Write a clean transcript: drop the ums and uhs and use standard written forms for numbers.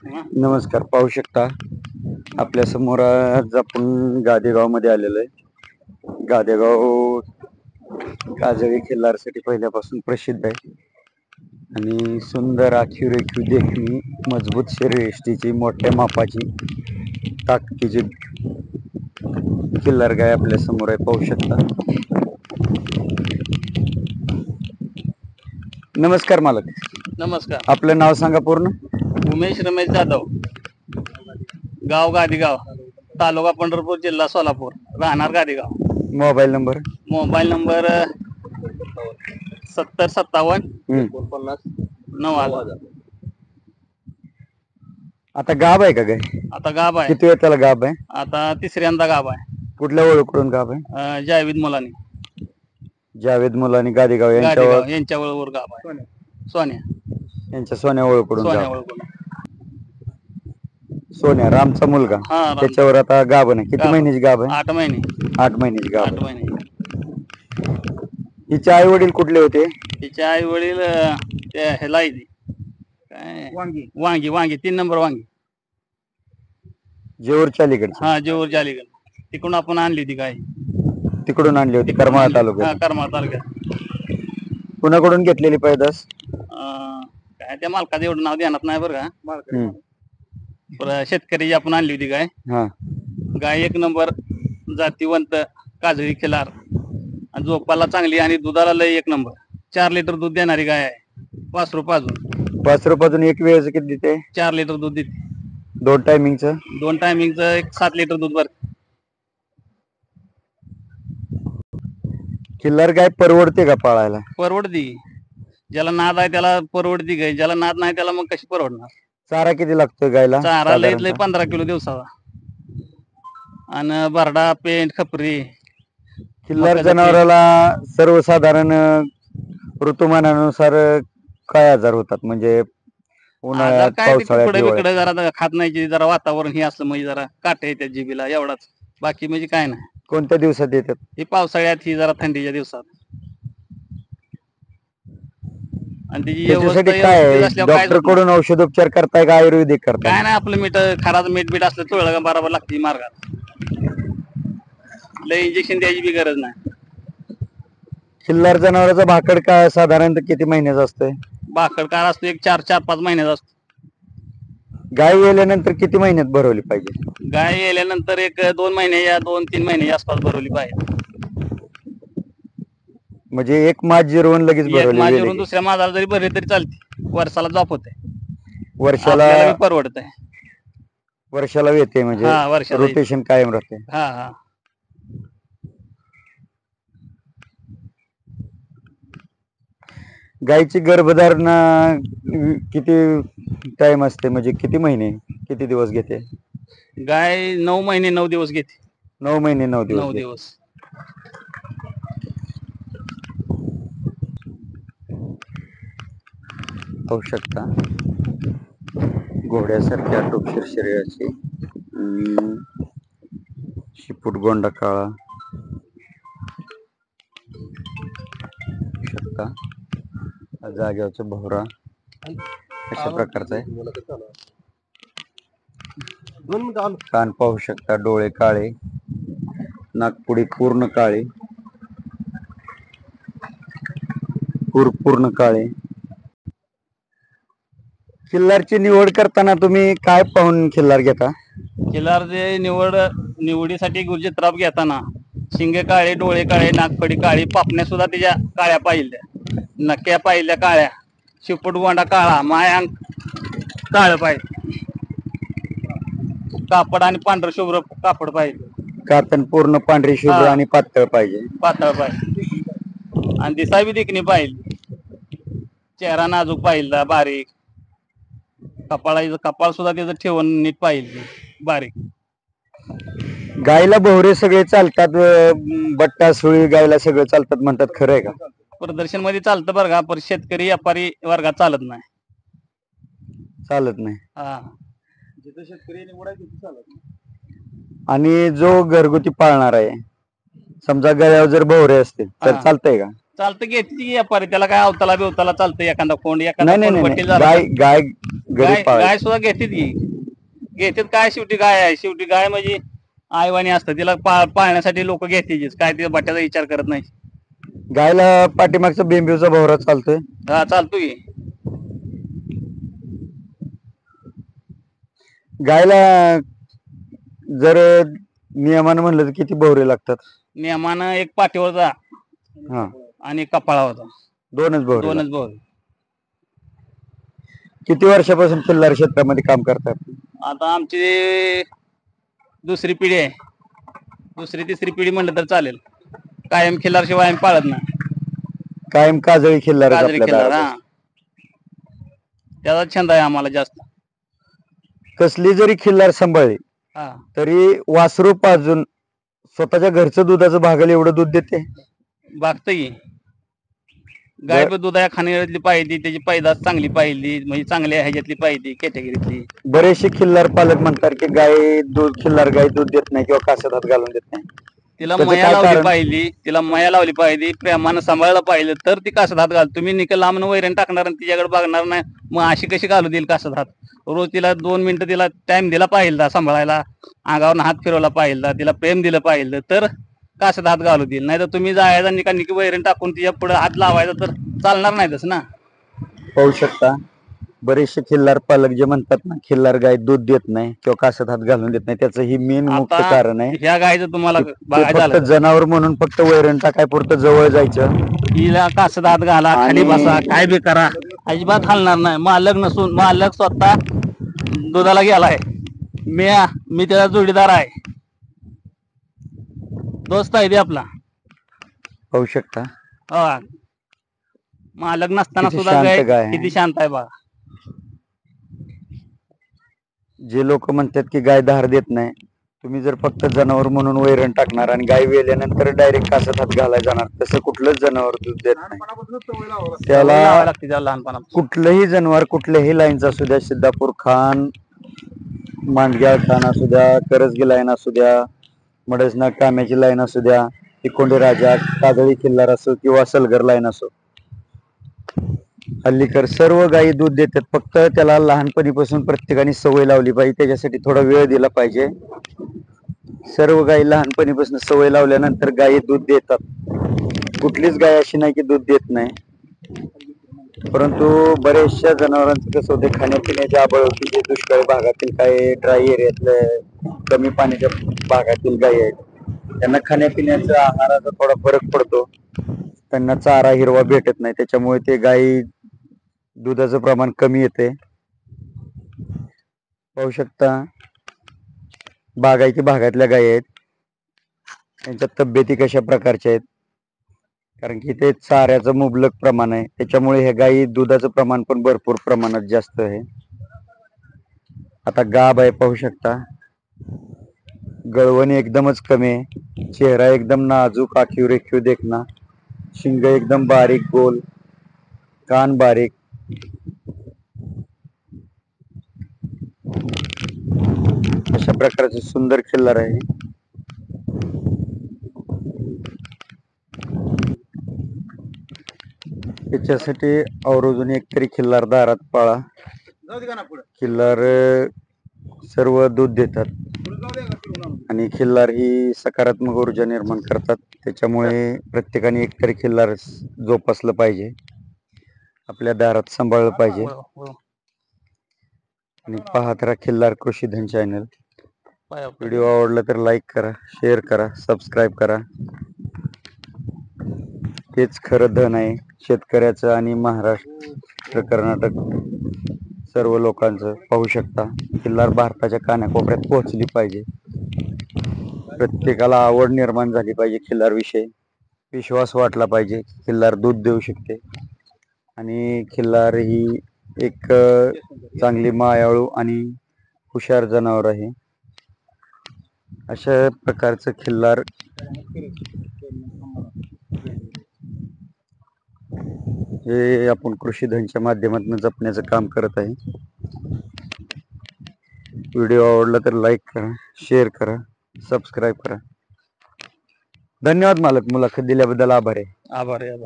नमस्कार. पाहू शकता आपल्या समोर आज आपण गादेगाव मध्ये आलेलो आहे. गादेगाव काजळी खिल्लारसाठी पहिल्यापासून प्रसिद्ध आहे आणि सुंदर आखीव रेखीव देखणी मजबूत शरीरयष्टीची मोठ्या मापाची ताकदीची खिल्लार गाय आपल्या समोर आहे. पाहू शकता. नमस्कार मालक. नमस्कार. आपलं नाव सांगा पूर्ण. उमेश रमेश जाधव, गाव गादीगाव, तालुका पंढरपूर, जिल्हा सोलापूर, राहणार Gadigaon. Mobile number. Mobile number 7057 आता गाब आहे का गाय? आता गाभ आहे. किती वेळ त्याला गाब आहे? आता तिसऱ्यांदा गाभ आहे. कुठल्या ओळखून गाब आहे? जावेद मुलानी. जावेद मुलानी गादेगाव यांच्या ओळखून गाभ आहे. सोन्या यांच्या सोन्या ओळखून सोन्या गाब. ओळखून. सोन्या रामचा मुलगा. हा, राम. त्याच्यावर आता गाब नाही. किती महिन्याची गाब आहे? 8 महिने. 8 महिन्याची गाब 8 आहे. महिने. हिचे आई वडील कुठले होते? तिचे आई वडील ह्याला आहे काय वांगी वांगी 3 नंबर वांगी. जेऊरच्या अलीकडचे. हा, जेऊर जालीगड. तिकडून आपण आणली होती गाय. तिकडून आणली होती करमाळा तालुक्यात. करमाळा तालुक्यात. कुणाकडून घेतलेली पैदास? काय त्या मालकाचं एवढं नाव ध्यानात नाही बरं का. शेतकरी आपण आणली होती गाय. हा. गाय 1 नंबर जातीवंत काजळी खिलार, झोपाला चांगली आणि दुधाला लय 1 नंबर. 4 लिटर दूध देणारी गाय आहे. 5 रुपयातून 5 रुपयातून एक वेळेचं किती देते? 4 लिटर दूध देते. 2 टायमिंगचं? 2 टायमिंगचं 7 लिटर दूध भरते. खिल्लार गाय परवडते का पाळायला? परवडती. ज्याला नाद आहे त्याला परवडती गाय, ज्याला नाद नाही त्याला मग कशी परवडणार. चारा किती लागतोय गायला? चारा लय 15 किलो दिवसाचा. आणि बरडा, पेंट, खपरी. खिल्लार जनावराला सर्वसाधारण ऋतुमानानुसार काय आजार होतात? म्हणजे उन्हाळ्यात, पावसाळ्यात, इकडे जरा खात नाही, जरा वातावरण हे असलं म्हणजे जरा काटे येतात जिबीला, एवढाच. बाकी म्हणजे काय नाही. कोणत्या दिवसात येतात? ही पावसाळ्यात, ही जरा थंडीच्या दिवसात. आणि त्याच्यासाठी काय डॉक्टर कडून औषधोपचार करताय का आयुर्वेदिक करताय? काय नाही, आपलं मीठ खराब मीठ असलं चोळलं बरोबर लागते मार्गात. लय इंजेक्शन द्यायची बी गरज नाही. खिल्लार जनावराचा भाकड काय साधारणतः किती महिन्याचा असतोय? भाकड काय असतो 4-5 महिन्याचा असतो. गाय येल्यानंतर किती महिन्यात भरवली पाहिजे? गाय येल्यानंतर 1-2 महिने या 2-3 महिने आसपास भरवली पाहिजे. म्हणजे एक मास जिरवून लगेच भरवली? दुसऱ्या माजाला जरी भरली तरी चालते. वर्षाला जॉब होते. वर्षाला परवडत आहे. वर्षाला येते म्हणजे रोटेशन कायम राहते. हा हा. गायची गर्भधारणा किती टाइम असते? म्हणजे किती महिने, किती दिवस घेते गाय? 9 महिने 9 दिवस घेते. 9 महिने 9 दिवस. 9 दिवस. पाहू शकता घोड्यासारख्या टोपशीर शरीराची, शिपूट गोंडा काळा शकता. जाग्यावरचा भोवरा अशा प्रकारचा आहे. कान पाहू शकता, डोळे काळे, नागपुडी पूर्ण काळे, पूर्ण काळे. खिल्लारची निवड करताना तुम्ही काय पाहून खिल्लार घेता? खिल्लारची निवडीसाठी गुर्जित्राप घेताना शिंगे काळे, डोळे काळे, नागपडी काळी, पापण्या सुद्धा त्याच्या काळ्या पाहिल्या, नक्या पाहिल्या काळ्या, शिपूट गोंडा काळा, मायांक काळ पाहिजे, कापड आणि पांढर शुभ्र कापड पाहिजे. कातन पूर्ण पांढरी शुभ्र आणि पातळ पाहिजे. पातळ पाहिजे. आणि दिसाय बी देखणी पाहिजे. चेहरा नाजूक पाहिजे, बारीक. कपाळ सुद्धा त्याचं ठेवून नीट पाहिजे, बारीक. गायला भोवरे सगळे चालतात, बट्टा सुळी गायला सगळं चालतात म्हणतात, खरं आहे का? प्रदर्शन मध्ये चालतं बरं का, पण शेतकरी व्यापारी वर्गात चालत नाही. चालत नाही. हा, जिथं शेतकरी निवडायचं तिथं चालत नाही. आणि जो घरगुती पाळणार आहे, समजा गळ्यावर जर भोवरे असतील तर चालतंय का? चालतं, घेतली व्यापारी, त्याला काय अवताला बिवताला चालतं. एखादा कोंड, नाही, घरी पाळ गाय सुद्धा घेतात की घेतात. काय शेवटी गाय आहे, शेवटी गाय म्हणजे आईवाणी असतं, तिला पाळण्यासाठी लोक घेतात. काय ते बट्ट्याचा विचार करत नाही. गायला पाठीमागचा बेंबीचा भोवरा चालतोय. हा चालतो की. गायला जर नियमानं म्हणलं तर किती भोवरे लागतात? नियमानं एक पाठीवरचा हा, आणि एक कपाळावरचा, दोनच भोवरे दोनच लागतात. बोल. किती वर्षापासून खिल्लार क्षेत्रामध्ये काम करतात? आता आमची दुसरी पिढी आहे. दुसरी तिसरी पिढी म्हणलं तर चालेल. कायम खिल्लार शिवाय आम्ही पाळत नाही. कायम काजळी खिल्लारच काजरी आपल्या खिल्लार, दारात हा, त्याचा छंद आहे आम्हाला जास्त. कसली जरी खिल्लार सांभाळली हा, तरी वासरू पाजून स्वतःच्या घरचं दुधाचं भागल एवढं दूध देते. बागत की. गाय पण दुधाच्या खाण्यातली पाहिजे, त्याची पैदास चांगली पाहिजे, म्हणजे चांगल्या ह्याच्यातली पाहिजे, कॅटेगरीतली. बरेचसे खिल्लार पालक म्हणतात की गाय दूध खिल्लार गाय दूध देत नाही किंवा कासत हात घालून देत नाही. तिला त्याचं मया काय लावली कारण? पाहिजे, तिला मया लावली पाहिजे, प्रेमानं सांभाळलं पाहिजे, तर ती कासत हात घाल. तुम्ही निकल लांबन वैरण टाकणार आणि तिच्याकडे बघणार नाही, मग अशी कशी घालू देईल कासत हात? रोज तिला 2 मिनिटं तिला टाइम दिला पाहिजे सांभाळायला, अंगावर हात फिरवला पाहिजे, तिला प्रेम दिलं पाहिजे, तर कासत हात घालू देईल. नाही तर तुम्ही जायचा निकी वैरण टाकून तिच्या पुढे हात लावायचा तर चालणार नाही तसं ना. पाहू शकता बरेचसे खिल्लार पालक जे म्हणतात ना खिल्लार गाय दूध देत नाही किंवा कासत हात घालून देत नाही, त्याचं ही मेन मुख्य आता कारण आहे. ह्या गायचं तुम्हाला ते बघायचं फक्त झालं, जनावर म्हणून फक्त वैरण टाकाय पुरतं जवळ जायचं. हिला कासत हात घाला, खाली बसा, काय बी करा, अजिबात हलणार नाही. मालक नसून मालक स्वतः दुधाला गेलाय, मी त्याचा जोडीदार आहे, दोस्त आहे ते आपला. पाहू शकता हो, मालक नसताना किती सुद्धा शांत गाय गाय आहे. किती शांत आहे बघा. जे लोक म्हणतात की गाय धार देत नाही, तुम्ही जर फक्त जनावर म्हणून वैरण टाकणार आणि गाय वेल्यानंतर डायरेक्ट कासत हात घालायला जाणार, तसं कुठलंच जनावर दूध देत नाही. सवय लावावी त्याला लागते त्याला लहानपणापासून. कुठलंही जनावर कुठल्याही लाईनचा असू द्या, सिद्धापूर खान, मांडग्या खान असू द्या, करजगी लाईन असू द्या, मडसना काम्याची लाईन असू द्या, तिकोंडे राजा, काजळी खिल्लार असो किंवा सलगर लाईन असो, हल्लीकर सर्व गायी दूध देतात. फक्त त्याला लहानपणीपासून प्रत्येकाने सवय लावली पाहिजे, त्याच्यासाठी थोडा वेळ दिला पाहिजे. सर्व गायी लहानपणीपासून सवय लावल्यानंतर गायी दूध देतात. कुठलीच गाय अशी नाही की दूध देत नाही. परंतु बऱ्याचशा जनावरांचं कसं होतं, खाण्यापिण्याच्या अभाव होती, जे दुष्काळी भागातील काही ड्राय एरियातले कमी पाण्याच्या भागातील गायी आहेत, त्यांना खाण्यापिण्याचा आहाराचा थोडा फरक पडतो. त्यांना चारा हिरवा भेटत नाही, त्याच्यामुळे ते गायी दुधाचं प्रमाण कमी येते. पाहू शकता बागायती भागातल्या गायी आहेत, त्यांच्या तब्येती कशा प्रकारच्या आहेत, कारण की ते चाऱ्याचं मुबलक प्रमाण आहे, त्याच्यामुळे ह्या गायी दुधाचं प्रमाण पण भरपूर प्रमाणात जास्त आहे. आता गाब आहे, पाहू शकता गळवणी एकदमच कमी आहे, चेहरा एकदम नाजूक, आखीव रेखीव देखना, शिंग एकदम बारीक गोल, कान बारीक. अशा प्रकारचे सुंदर खिल्लार आहे. त्याच्यासाठी आवर्जून एकतरी खिल्लार दारात पाळा. खिल्लार सर्व दूध देतात आणि खिल्लार ही सकारात्मक ऊर्जा निर्माण करतात, त्याच्यामुळे प्रत्येकाने एकतरी खिल्लार जोपासलं पाहिजे, आपल्या दारात सांभाळलं पाहिजे. आणि पाहत राहा खिल्लार कृषीधन चॅनल. व्हिडिओ आवडला तर लाईक करा, शेअर करा, सबस्क्राईब करा. हेच खरं धन आहे शेतकऱ्याचं आणि महाराष्ट्र, कर्नाटक सर्व लोकांचं. पाहू शकता खिल्लार भारताच्या कानाकोपऱ्यात पोहोचली पाहिजे, प्रत्येकाला आवड निर्माण झाली पाहिजे खिल्लार विषयी, विश्वास वाटला पाहिजे. खिल्लार दूध देऊ शकते आणि खिल्लार ही एक चांगली मायाळू आणि हुशार जनावर आहे. अशा प्रकारचं खिल्लार हे आपण कृषीधनच्या माध्यमातून जपण्याचं काम करत आहे. व्हिडिओ आवडला तर लाईक करा, शेअर करा, सबस्क्राईब करा. धन्यवाद मालक, मुलाखत दिल्याबद्दल आभार आहे. आभार आहे.